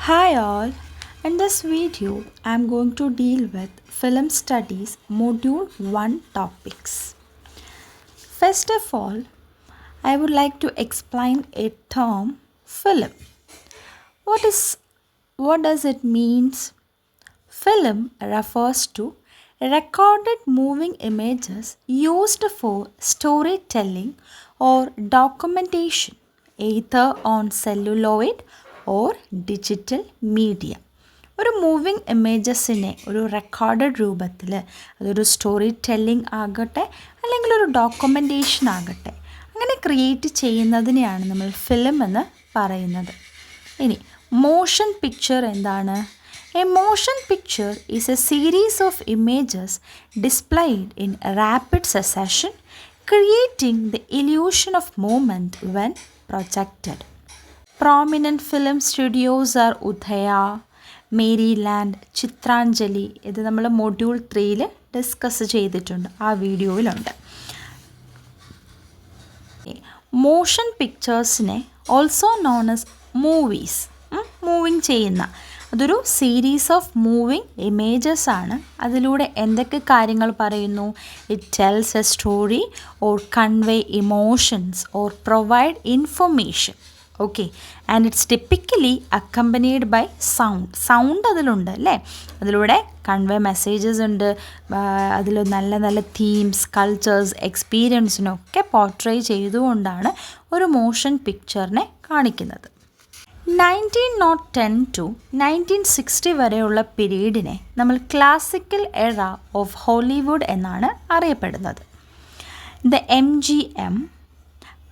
Hi all, in this video I am going to deal with Film Studies Module 1 topics. First of all, I would like to explain a term film. What does it means? Film refers to recorded moving images used for storytelling or documentation, either on celluloid or digital media. ഒരു moving ഇമേജസിനെ ഒരു recorded രൂപത്തിൽ അതൊരു story telling ആകട്ടെ അല്ലെങ്കിൽ ഒരു documentation ആകട്ടെ അങ്ങനെ create ചെയ്യുന്നതിനെയാണ് നമ്മൾ ഫിലിം എന്ന് പറയുന്നത്. ഇനി മോഷൻ പിക്ചർ എന്താണ്? A motion picture is a series of images displayed in rapid succession, creating the illusion of movement when projected. Prominent film studios are Udaya, Maryland, Chitranjali. ഇത് നമ്മൾ module 3-ൽ discuss ചെയ്തിട്ടുണ്ട്, ആ വീഡിയോയിലുണ്ട്. Motion പിക്ചേഴ്സിനെ also known as movies, moving ചെയ്യുന്ന അതൊരു series of moving images ആണ്. അതിലൂടെ എന്തൊക്കെ കാര്യങ്ങൾ പറയുന്നു? It tells a story or convey emotions or provide information. Okay, and it's typically accompanied by sound അതിലുണ്ട് അല്ലേ? അതിലൂടെ കൺവേ മെസ്സേജസ് ഉണ്ട്, അതിൽ നല്ല നല്ല തീംസ്, കൾച്ചേഴ്സ്, എക്സ്പീരിയൻസിനൊക്കെ പോർട്രേ ചെയ്തുകൊണ്ടാണ് ഒരു മോഷൻ പിക്ചറിനെ കാണിക്കുന്നത്. 1910 to 1960 വരെയുള്ള പീരീഡിനെ നമ്മൾ ക്ലാസിക്കൽ എറ ഓഫ് ഹോളിവുഡ് എന്നാണ് അറിയപ്പെടുന്നത്. The MGM,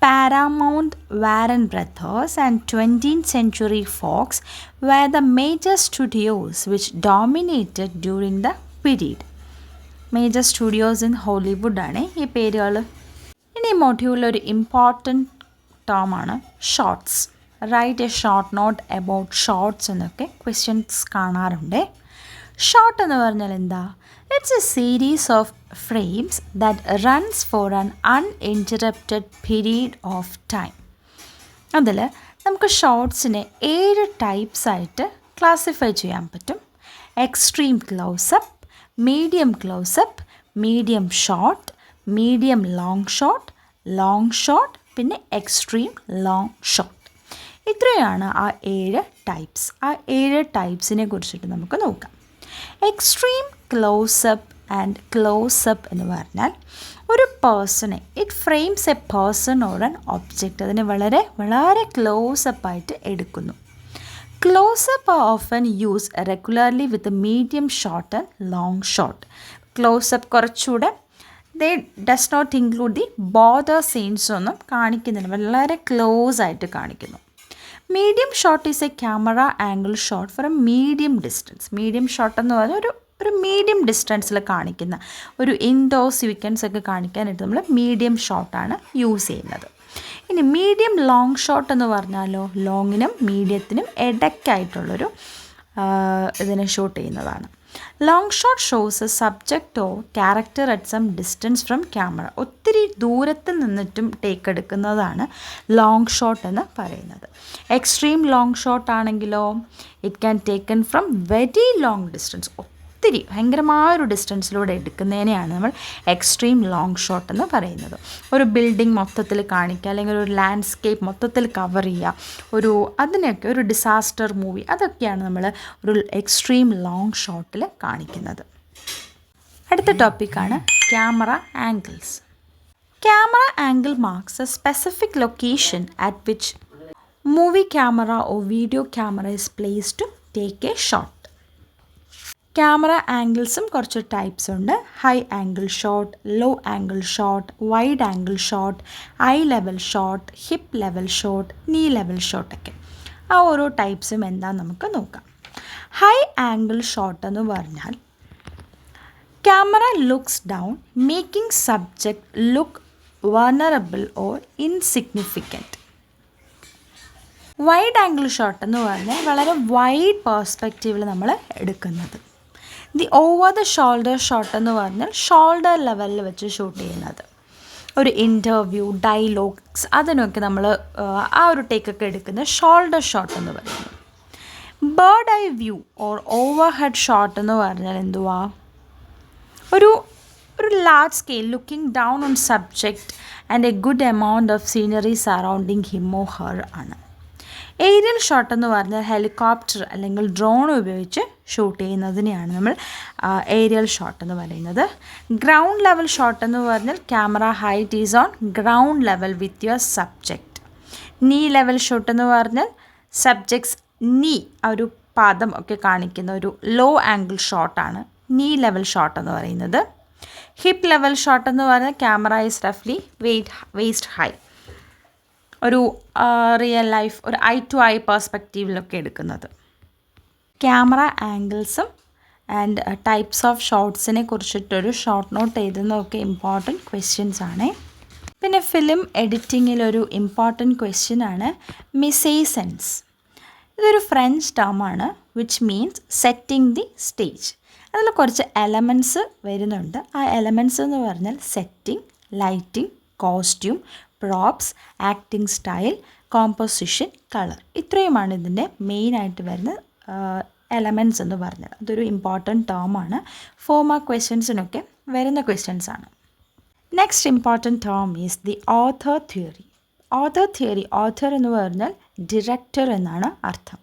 Paramount, Warren brothers and 20th Century Fox were the major studios which dominated during the period. Major studios in Hollywood ആണ് ഈ പേരുകൾ. ഇനി മൊഡ്യൂളിൽ ഒരു ഇമ്പോർട്ടൻറ്റ് ടേമാണ് shorts. Write a short note about shorts എന്നൊക്കെ ക്വസ്റ്റ്യൻസ് കാണാറുണ്ട്. Short എന്ന് പറഞ്ഞാൽ എന്താ? It's a series of frames that runs for an uninterrupted period of time. അതിൽ നമുക്ക് ഷോർട്സിനെ 7 ടൈപ്സായിട്ട് ക്ലാസിഫൈ ചെയ്യാൻ പറ്റും. Extreme close up, medium close up, medium short, medium long shot, പിന്നെ എക്സ്ട്രീം ലോങ് ഷോട്ട്. ഇത്രയാണ് ആ 7 ടൈപ്സ്. ആ 7 ടൈപ്സിനെ കുറിച്ചിട്ട് നമുക്ക് നോക്കാം. എക്സ്ട്രീം ക്ലോസപ്പ് ആൻഡ് ക്ലോസപ്പ് എന്ന് പറഞ്ഞാൽ ഒരു പേഴ്സണെ, it frames a person or an object, അതിനെ വളരെ വളരെ ക്ലോസപ്പായിട്ട് എടുക്കുന്നു. Close up are often use regularly with medium shot and long shot. Close up കുറച്ചുകൂടെ does not include the border scenes ഒന്നും കാണിക്കുന്നില്ല, വളരെ ക്ലോസ് ആയിട്ട് കാണിക്കുന്നു. Medium shot is a camera angle shot for a medium distance. Medium shot എന്ന് പറഞ്ഞാൽ ഒരു medium ഡിസ്റ്റൻസിൽ കാണിക്കുന്ന ഒരു ഇൻഡോർ സീക്വൻസ് ഒക്കെ കാണിക്കാനായിട്ട് നമ്മൾ മീഡിയം ഷോട്ടാണ് യൂസ് ചെയ്യുന്നത്. ഇനി മീഡിയം ലോങ് ഷോട്ട് എന്ന് പറഞ്ഞാലോ ലോങ്ങിനും മീഡിയത്തിനും ഇടയ്ക്കായിട്ടുള്ളൊരു ഇതിനെ ഷൂട്ട് ചെയ്യുന്നതാണ്. Long shot shows a subject or character at some distance from camera. ഒത്തിരി ദൂരത്തിൽ നിന്നിട്ടും ടേക്ക് എടുക്കുന്നതാണ് ലോങ് ഷോട്ട് എന്ന് പറയുന്നത്. എക്സ്ട്രീം ലോങ് ഷോട്ട് ആണെങ്കിലോ it can taken from very long distance. ഒത്തിരി ഭയങ്കരമായൊരു ഡിസ്റ്റൻസിലൂടെ എടുക്കുന്നതിനെയാണ് നമ്മൾ എക്സ്ട്രീം ലോങ് ഷോട്ട് എന്ന് പറയുന്നത്. ഒരു ബിൽഡിംഗ് മൊത്തത്തിൽ കാണിക്കുക, അല്ലെങ്കിൽ ഒരു ലാൻഡ്സ്കേപ്പ് മൊത്തത്തിൽ കവർ ചെയ്യുക, അതിനൊക്കെ ഒരു ഡിസാസ്റ്റർ മൂവി, അതൊക്കെയാണ് നമ്മൾ ഒരു എക്സ്ട്രീം ലോങ് ഷോട്ടിൽ കാണിക്കുന്നത്. അടുത്ത ടോപ്പിക്കാണ് camera angles. Camera angle marks a specific location at which movie camera or video camera is placed to take a shot. Camera ആംഗിൾസും കുറച്ച് ടൈപ്സ് ഉണ്ട്. High angle shot, low angle shot, wide angle shot, eye level shot, hip level shot, knee level ഷോട്ടൊക്കെ. ആ ഓരോ ടൈപ്സും എന്താണെന്ന് നമുക്ക് നോക്കാം. High angle shot എന്ന് പറഞ്ഞാൽ camera looks down, making subject look vulnerable or insignificant. Wide angle shot എന്ന് പറഞ്ഞാൽ വളരെ വൈഡ് പേഴ്സ്പെക്റ്റീവിൽ നമ്മൾ എടുക്കുന്നത്. The over the shoulder shot എന്ന് പറഞ്ഞാൽ ഷോൾഡർ ലെവലിൽ വെച്ച് ഷൂട്ട് ചെയ്യുന്നത്. ഒരു ഇൻ്റർവ്യൂ, ഡയലോഗ്സ്, അതിനൊക്കെ നമ്മൾ ആ ഒരു ടേക്കൊക്കെ എടുക്കുന്ന ഷോൾഡർ ഷോട്ട് എന്ന് പറയുന്നത്. Bird eye view or over head shot എന്ന് പറഞ്ഞാൽ എന്തുവാ? ഒരു large scale looking down on subject and a good amount of scenery surrounding him or her ആണ്. ഏരിയൽ ഷോട്ട് എന്ന് പറഞ്ഞാൽ ഹെലികോപ്റ്റർ അല്ലെങ്കിൽ ഡ്രോൺ ഉപയോഗിച്ച് ഷൂട്ട് ചെയ്യുന്നതിനെയാണ് നമ്മൾ ഏരിയൽ ഷോട്ട് എന്ന് പറയുന്നത്. ഗ്രൗണ്ട് ലെവൽ ഷോട്ട് എന്ന് പറഞ്ഞാൽ camera height is on ground level with your subject. നീ ലെവൽ ഷോട്ട് എന്ന് പറഞ്ഞാൽ സബ്ജക്ട്സ് നീ ആ ഒരു പാദം ഒക്കെ കാണിക്കുന്ന ഒരു ലോ ആംഗിൾ ഷോട്ടാണ് നീ ലെവൽ ഷോട്ട് എന്ന് പറയുന്നത്. ഹിപ്പ് ലെവൽ ഷോട്ട് എന്ന് പറഞ്ഞാൽ ക്യാമറ ഈസ് റഫ്ലി വേസ്റ്റ് ഹൈ, ഒരു റിയൽ ലൈഫ് ഒരു ഐ ടു ഐ പെർസ്പെക്റ്റീവിലൊക്കെ എടുക്കുന്നത്. ക്യാമറ ആംഗിൾസും ആൻഡ് ടൈപ്സ് ഓഫ് ഷോട്ട്സിനെ കുറിച്ചിട്ടൊരു ഷോർട്ട് നോട്ട് എഴുതുന്നതൊക്കെ ഇമ്പോർട്ടൻറ്റ് ക്വസ്റ്റ്യൻസ് ആണ്. പിന്നെ ഫിലിം എഡിറ്റിങ്ങിലൊരു ഇമ്പോർട്ടൻറ്റ് ക്വസ്റ്റ്യൻ ആണ് മിസേസെൻസ്. ഇതൊരു ഫ്രഞ്ച് ടേമാണ് which means setting the stage. അതിൽ കുറച്ച് എലമെൻറ്റ്സ് വരുന്നുണ്ട്. ആ എലമെൻറ്റ്സ് എന്ന് പറഞ്ഞാൽ setting, lighting, costume, props, acting style, composition, colour. ഇത്രയുമാണ് ഇതിൻ്റെ മെയിനായിട്ട് വരുന്ന എലമെൻറ്റ്സ് എന്ന് പറഞ്ഞത്. അതൊരു ഇമ്പോർട്ടൻറ്റ് ടേമാണ്. 4 മാർക്ക് ക്വസ്റ്റ്യൻസിനൊക്കെ വരുന്ന ക്വസ്റ്റ്യൻസ് ആണ്. Next important term is the auteur theory. Author theory, author എന്ന് പറഞ്ഞാൽ ഡിറക്ടർ എന്നാണ് അർത്ഥം.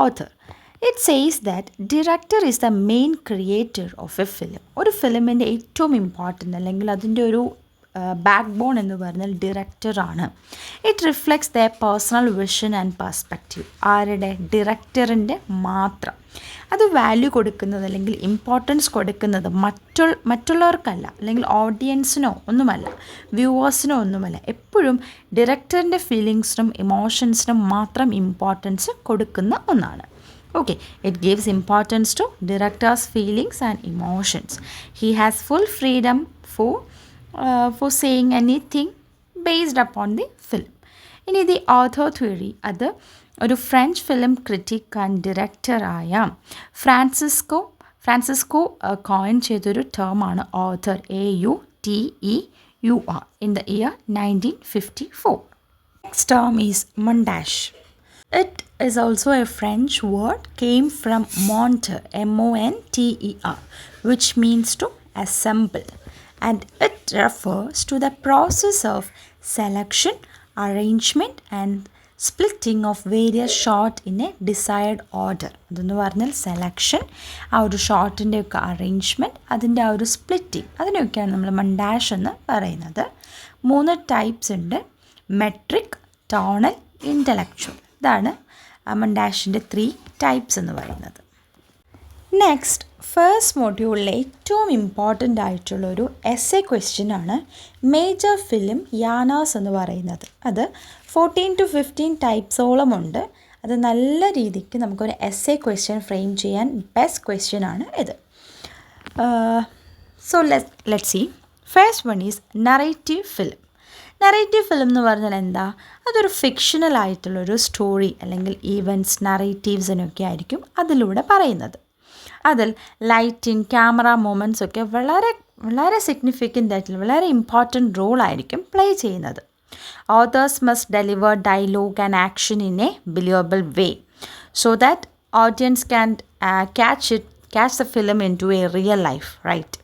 Author it says that director is the main creator of A film. ഒരു ഫിലിമിൻ്റെ ഏറ്റവും ഇമ്പോർട്ടൻ്റ് അല്ലെങ്കിൽ അതിൻ്റെ ഒരു ബാക്ക് ബോൺ എന്ന് പറഞ്ഞാൽ ഡിറക്ടറാണ്. It reflects the personal vision and perspective. ആരുടെ? ഡിറക്ടറിൻ്റെ മാത്രം. അത് വാല്യൂ കൊടുക്കുന്നത് അല്ലെങ്കിൽ ഇമ്പോർട്ടൻസ് കൊടുക്കുന്നത് മറ്റുള്ളവർക്കല്ല, അല്ലെങ്കിൽ ഓഡിയൻസിനോ ഒന്നുമല്ല, വ്യൂവേഴ്സിനോ ഒന്നുമല്ല. എപ്പോഴും ഡിറക്ടറിൻ്റെ ഫീലിങ്സിനും ഇമോഷൻസിനും മാത്രം ഇമ്പോർട്ടൻസ് കൊടുക്കുന്ന ഒന്നാണ്. Okay, it gives importance to director's feelings and emotions. He has full freedom for saying anything based upon the film. ഇനി ദി ഓഥർ തിയറി, അത് ഒരു ഫ്രഞ്ച് ഫിലിം ക്രിറ്റിക് ആൻഡ് ഡിറക്ടറായ ഫ്രാൻസിസ്കോ കോയിൻ ചെയ്തൊരു ടേമാണ് auteur, AUTEUR, in the year 1954. Next term is montage. It is also a French word, came from monter, MONTER, which means to assemble, and it refers to the process of selection, arrangement and splitting of various shot in a desired order. അതെന്ന് പറഞ്ഞാൽ selection, ആ ഒരു ഷോട്ടിൻ്റെ ഒക്കെ arrangement, അതിൻ്റെ ആ ഒരു splitting, അതിനെയൊക്കെയാണ് നമ്മൾ മണ്ടാഷ് എന്ന് പറയുന്നത്. 3 ടൈപ്സ് ഉണ്ട്: മെട്രിക്, ടോണൽ, ഇൻ്റലക്ച്വൽ. ഇതാണ് മണ്ടാഷിൻ്റെ 3 ടൈപ്സ് എന്ന് പറയുന്നത്. നെക്സ്റ്റ്, ഫസ്റ്റ് മൊഡ്യൂളിലെ ഏറ്റവും ഇമ്പോർട്ടൻ്റ് ആയിട്ടുള്ളൊരു എസ്സേ ക്വസ്റ്റ്യൻ ആണ് മേജർ ഫിലിം യാനാസ് എന്ന് പറയുന്നത്. അത് 14 to 15 ടൈപ്സോളം ഉണ്ട്. അത് നല്ല രീതിക്ക് നമുക്കൊരു എസ്സേ ക്വസ്റ്റ്യൻ ഫ്രെയിം ചെയ്യാൻ ബെസ്റ്റ് ക്വസ്റ്റ്യൻ ആണ് ഇത്. So let's see. First one is narrative film. Narrative film എന്ന് പറഞ്ഞാൽ എന്താ? അതൊരു ഫിക്ഷണൽ ആയിട്ടുള്ളൊരു സ്റ്റോറി അല്ലെങ്കിൽ ഈവൻറ്റ്സ്, നറേറ്റീവ്സിനൊക്കെ ആയിരിക്കും അതിലൂടെ പറയുന്നത്. അതിൽ ലൈറ്റിംഗ്, ക്യാമറ മൂമെൻറ്റ്സ് ഒക്കെ വളരെ സിഗ്നിഫിക്കൻ്റ് ആയിട്ടുള്ള വളരെ ഇമ്പോർട്ടൻറ്റ് റോളായിരിക്കും പ്ലേ ചെയ്യുന്നത്. Authors must deliver dialogue and action in a believable way so that audience can catch the film into a real life, right?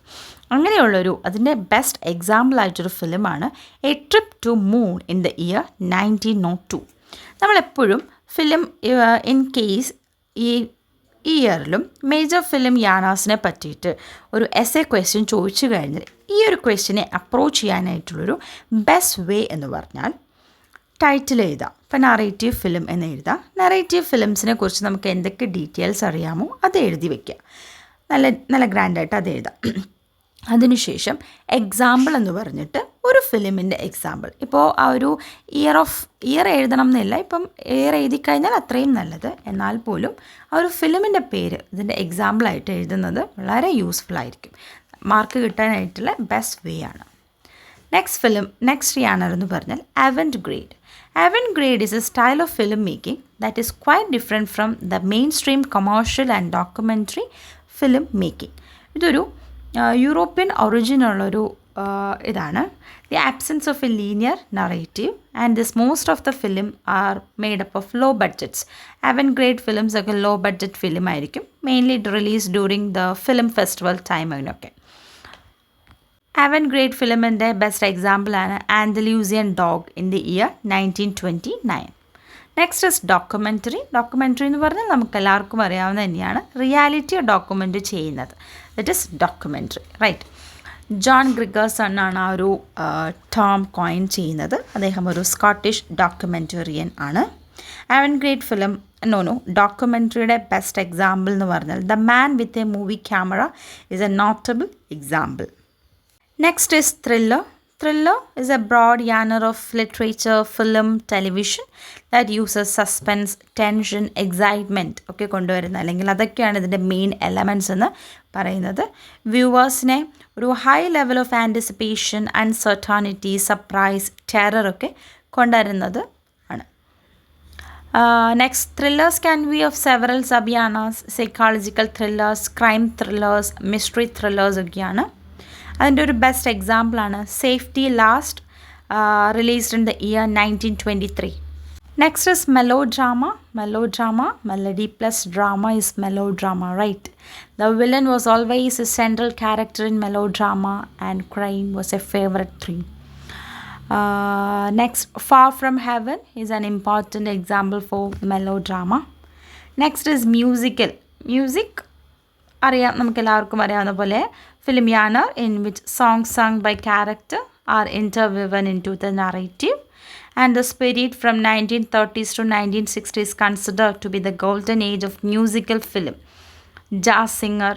അങ്ങനെയുള്ളൊരു അതിൻ്റെ ബെസ്റ്റ് എക്സാമ്പിളായിട്ടൊരു ഫിലിമാണ് a trip to moon in the year 1902. നമ്മളെപ്പോഴും film in case ഈ ഇയറിലും major film യാനാസിനെ പറ്റിയിട്ട് ഒരു essay question ചോദിച്ചു കഴിഞ്ഞാൽ ഈ ഒരു ക്വസ്റ്റ്യനെ അപ്രോച്ച് ചെയ്യാനായിട്ടുള്ളൊരു ബെസ്റ്റ് വേ എന്ന് പറഞ്ഞാൽ ടൈറ്റിൽ എഴുതാം. ഇപ്പം നറേറ്റീവ് ഫിലിം എന്ന് എഴുതാം. നറേറ്റീവ് ഫിലിംസിനെ കുറിച്ച് നമുക്ക് എന്തൊക്കെ ഡീറ്റെയിൽസ് അറിയാമോ അത് എഴുതി വയ്ക്കുക. നല്ല ഗ്രാൻഡായിട്ട് അത് എഴുതാം. അതിനുശേഷം എക്സാമ്പിൾ എന്ന് പറഞ്ഞിട്ട് ഒരു ഫിലിമിൻ്റെ എക്സാമ്പിൾ. ഇപ്പോൾ ആ ഒരു ഇയർ എഴുതണം എന്നില്ല, ഇപ്പം ഇയർ എഴുതി കഴിഞ്ഞാൽ അത്രയും നല്ലത്. എന്നാൽ പോലും ആ ഒരു ഫിലിമിൻ്റെ പേര് ഇതിൻ്റെ എക്സാമ്പിളായിട്ട് എഴുതുന്നത് വളരെ യൂസ്ഫുൾ ആയിരിക്കും. മാർക്ക് കിട്ടാനായിട്ടുള്ള ബെസ്റ്റ് വേ ആണ്. നെക്സ്റ്റ് യാനർ എന്ന് പറഞ്ഞാൽ avant garde. Avant garde is a style of film making that is quite different from the mainstream commercial and documentary film making. ഇതൊരു യൂറോപ്യൻ ഒറിജിനുള്ളൊരു ഇതാണ് the absence of a linear narrative and this most of the film are made up of low budgets. Avant garde films ഒക്കെ low budget film ആയിരിക്കും, mainly release during the film festival ടൈമിനൊക്കെ. Avant garde ഫിലിമിൻ്റെ best എക്സാമ്പിളാണ് Andalusian dog in the year 1929. Next is documentary. Documentary എന്ന് പറഞ്ഞാൽ നമുക്ക് എല്ലാവർക്കും അറിയാവുന്ന തന്നെയാണ്, റിയാലിറ്റി ഡോക്യുമെൻ്റ് ചെയ്യുന്നത്. That is documentary, right. John Grierson ആണ് ആ ഒരു ടേം കോയിൻ ചെയ്യുന്നത്. അദ്ദേഹം ഒരു സ്കോട്ടിഷ് ഡോക്യുമെൻ്ററിയൻ ആണ്. അവൻഗ്രേഡ് ഫിലിം ഡോക്യുമെൻ്ററിയുടെ ബെസ്റ്റ് എക്സാമ്പിൾ എന്ന് പറഞ്ഞാൽ the man with a movie camera is A notable example. Next is thriller. Thriller is a broad genre of literature, film, television that uses suspense, tension, excitement ഒക്കെ കൊണ്ടുവരുന്ന, അല്ലെങ്കിൽ അതൊക്കെയാണ് ഇതിൻ്റെ main elements എന്ന് പറയുന്നത്. വ്യൂവേഴ്സിനെ ഒരു high level of anticipation, uncertainty, surprise, terror ഒക്കെ കൊണ്ടുവരുന്നത് ആണ്. Next, thrillers can be of several subgenres. Psychological thrillers, crime thrillers, mystery thrillers ഒക്കെയാണ്. അതിൻ്റെ ഒരു ബെസ്റ്റ് എക്സാമ്പിളാണ് safety last, released in the year 1923. Next is melodrama. Melody plus drama is melodrama, right. The villain was always a central character in melodrama and crime was a favourite theme. Next, Far From Heaven is an important example for melodrama. Next is musical. Music അറിയാം, നമുക്ക് എല്ലാവർക്കും അറിയാവുന്ന പോലെ film genre in which songs sung by character are interwoven into the narrative, and the period from 1930s to 1960s considered to be the golden age of musical film. Jazz Singer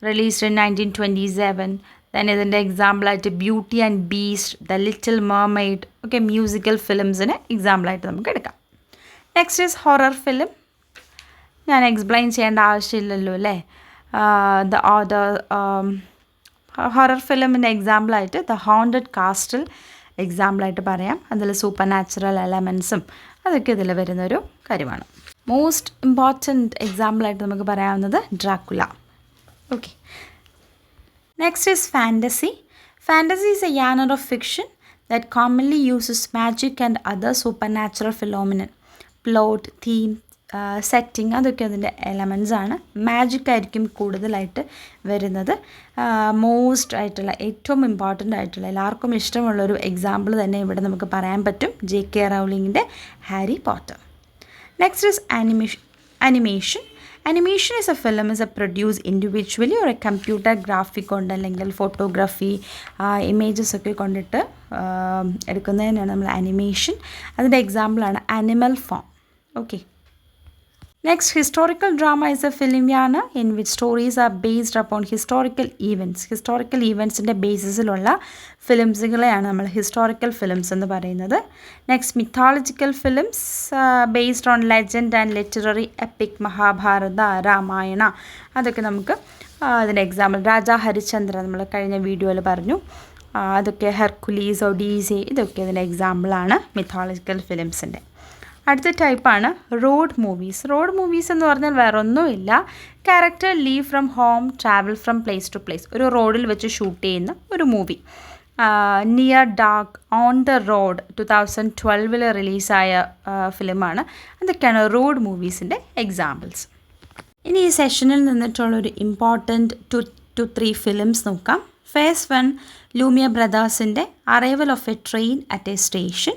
released in 1927. Then ഇതിൻ്റെ എക്സാമ്പിളായിട്ട് beauty and beast, the little mermaid ഒക്കെ musical ഫിലിംസിന് എക്സാമ്പിളായിട്ട് നമുക്ക് എടുക്കാം. Next is horror film. ഞാൻ explain ചെയ്യേണ്ട ആവശ്യമില്ലല്ലോ അല്ലേ. ഹൊറർ ഫിലിമിൻ്റെ എക്സാമ്പിളായിട്ട് ദ ഹോണ്ടഡ് കാസ്റ്റിൽ എക്സാമ്പിളായിട്ട് പറയാം. അതിൽ സൂപ്പർ നാച്ചുറൽ എലമെൻസും അതൊക്കെ ഇതിൽ വരുന്നൊരു കാര്യമാണ്. മോസ്റ്റ് ഇമ്പോർട്ടൻറ്റ് എക്സാമ്പിളായിട്ട് നമുക്ക് പറയാവുന്നത് Dracula. Okay. Next is fantasy. Fantasy is a genre of fiction that commonly uses magic and other supernatural phenomena. Plot, theme, setting അതൊക്കെ അതിൻ്റെ എലമെൻറ്റ്സ് ആണ്. മാജിക് ആയിരിക്കും കൂടുതലായിട്ട് വരുന്നത്. മോസ്റ്റ് ആയിട്ടുള്ള, ഏറ്റവും ഇമ്പോർട്ടൻ്റ് ആയിട്ടുള്ള, എല്ലാവർക്കും ഇഷ്ടമുള്ളൊരു എക്സാമ്പിൾ തന്നെ ഇവിടെ നമുക്ക് പറയാൻ പറ്റും, JK റൗളിങ്ങിൻ്റെ Harry Potter. Next is animation. Animation is a film is a produced individually or a computer graphic കൊണ്ട് അല്ലെങ്കിൽ ഫോട്ടോഗ്രാഫി ഇമേജസ് ഒക്കെ കൊണ്ടിട്ട് എടുക്കുന്നതിനാണ് നമ്മൾ അനിമേഷൻ. അതിൻ്റെ എക്സാമ്പിളാണ് animal form. Okay. Next, historical drama is a film genre in which stories are based upon historical events. Historical ഈവൻസിൻ്റെ ബേസിസിലുള്ള ഫിലിംസുകളെയാണ് നമ്മൾ ഹിസ്റ്റോറിക്കൽ ഫിലിംസ് എന്ന് പറയുന്നത്. Next, mythological films based on legend and literary epic. Mahabharata, Ramayana അതൊക്കെ നമുക്ക് അതിൻ്റെ എക്സാമ്പിൾ. രാജാ ഹരിശ്ചന്ദ്ര നമ്മൾ കഴിഞ്ഞ വീഡിയോയിൽ പറഞ്ഞു, അതൊക്കെ ഹെർക്കുലീസ്, ഒഡീസി ഇതൊക്കെ അതിൻ്റെ എക്സാമ്പിളാണ് മിത്തോളജിക്കൽ ഫിലിംസിൻ്റെ. അടുത്ത ടൈപ്പാണ് റോഡ് മൂവീസ്. റോഡ് മൂവീസ് എന്ന് പറഞ്ഞാൽ വേറെ ഒന്നുമില്ല, character leave from home, travel from place to place. ഒരു റോഡിൽ വെച്ച് ഷൂട്ട് ചെയ്യുന്ന ഒരു movie. Near Dark, on the road 2012 റിലീസായ ഫിലിമാണ്. അതൊക്കെയാണ് റോഡ് മൂവീസിൻ്റെ എക്സാമ്പിൾസ്. ഇനി ഈ സെഷനിൽ നിന്നിട്ടുള്ളൊരു ഇമ്പോർട്ടൻറ്റ് 2 to 3 ഫിലിംസ് നോക്കാം. ഫസ്റ്റ് വൺ, ലൂമിയ ബ്രദേഴ്സിൻ്റെ arrival of a train at a station.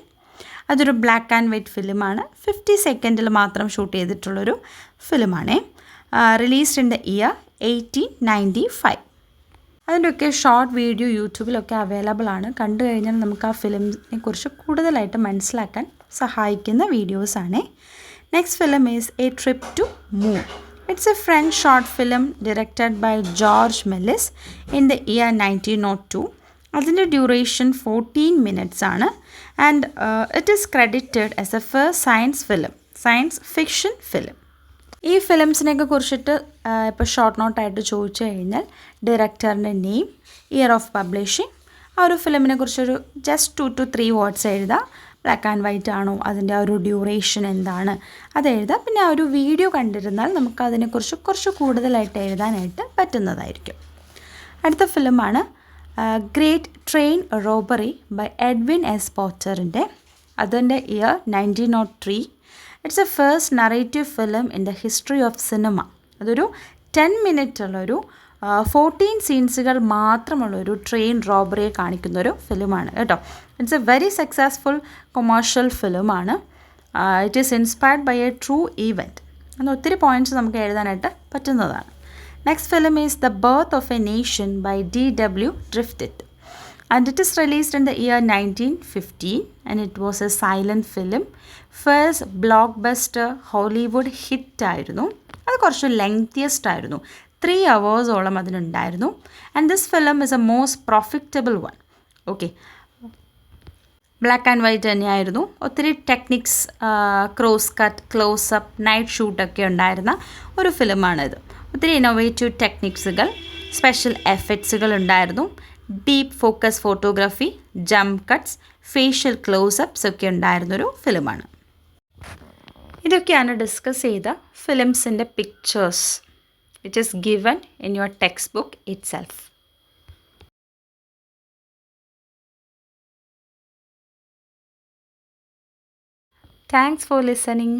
അതൊരു ബ്ലാക്ക് ആൻഡ് വൈറ്റ് ഫിലിമാണ്. 50 സെക്കൻഡിൽ മാത്രം ഷൂട്ട് ചെയ്തിട്ടുള്ളൊരു ഫിലിമാണ്. Released in the year 1895. അതിൻ്റെയൊക്കെ ഷോർട്ട് വീഡിയോ യൂട്യൂബിലൊക്കെ അവൈലബിൾ ആണ്. കണ്ടു കഴിഞ്ഞാൽ നമുക്ക് ആ ഫിലിമിനെ കുറിച്ച് കൂടുതലായിട്ട് മനസ്സിലാക്കാൻ സഹായിക്കുന്ന വീഡിയോസാണ്. Next film is a trip to moon. It's a French short film directed by George Melies in the year 1902. അതിൻ്റെ ഡ്യൂറേഷൻ 14 minutes ആണ്. And it is credited as a first science fiction film. ഈ ഫിലിംസിനെയൊക്കെ കുറിച്ചിട്ട് ഇപ്പോൾ short നോട്ടായിട്ട് ചോദിച്ചു കഴിഞ്ഞാൽ ഡയറക്ടറിൻ്റെ നെയിം, ഇയർ ഓഫ് പബ്ലിഷിംഗ്, ആ ഒരു ഫിലിമിനെ കുറിച്ചൊരു ജസ്റ്റ് 2 to 3 words എഴുതുക. ബ്ലാക്ക് ആൻഡ് വൈറ്റ് ആണോ, അതിൻ്റെ ആ ഒരു ഡ്യൂറേഷൻ എന്താണ് അത് എഴുതുക. പിന്നെ ആ ഒരു വീഡിയോ കണ്ടിരുന്നാൽ നമുക്ക് അതിനെക്കുറിച്ച് കുറച്ച് കൂടുതലായിട്ട് എഴുതാനായിട്ട് പറ്റുന്നതായിരിക്കും. അടുത്ത ഫിലിമാണ് great train robbery by Edwin S പോച്ചറിൻ്റെ, അതിൻ്റെ year 1903. It's a first narrative film in the history of cinema. അതൊരു 10 മിനിറ്റ് ഉള്ളൊരു 14 സീൻസുകൾ മാത്രമുള്ളൊരു ട്രെയിൻ റോബറിയെ കാണിക്കുന്നൊരു ഫിലിമാണ് കേട്ടോ. It's a very successful commercial ഫിലിമാണ്. It is inspired by a true event. അങ്ങനെ ഒത്തിരി പോയിൻറ്റ്സ് നമുക്ക് എഴുതാനായിട്ട് പറ്റുന്നതാണ്. Next film is the birth of a nation by D.W. Griffith, and it is released in the year 1915, and it was a silent film. First blockbuster Hollywood ഹിറ്റായിരുന്നു. അത് കുറച്ച് lengthiest ആയിരുന്നു, 3 hours അതിനുണ്ടായിരുന്നു. And this film is a most profitable one. Okay, black and white തന്നെയായിരുന്നു. ഒത്തിരി techniques, cross cut, close up, night ഷൂട്ടൊക്കെ ഉണ്ടായിരുന്ന ഒരു ഫിലിമാണിത്. ഒത്തിരി ഇന്നോവേറ്റീവ് ടെക്നിക്സുകൾ, സ്പെഷ്യൽ എഫക്ട്സുകൾ ഉണ്ടായിരുന്നു. Deep focus photography, jump cuts, facial close ups ഒക്കെ ഉണ്ടായിരുന്നൊരു ഫിലിമാണ്. ഇതൊക്കെയാണ് ഡിസ്കസ് ചെയ്ത ഫിലിംസിൻ്റെ pictures which is given in your textbook itself. Thanks for listening.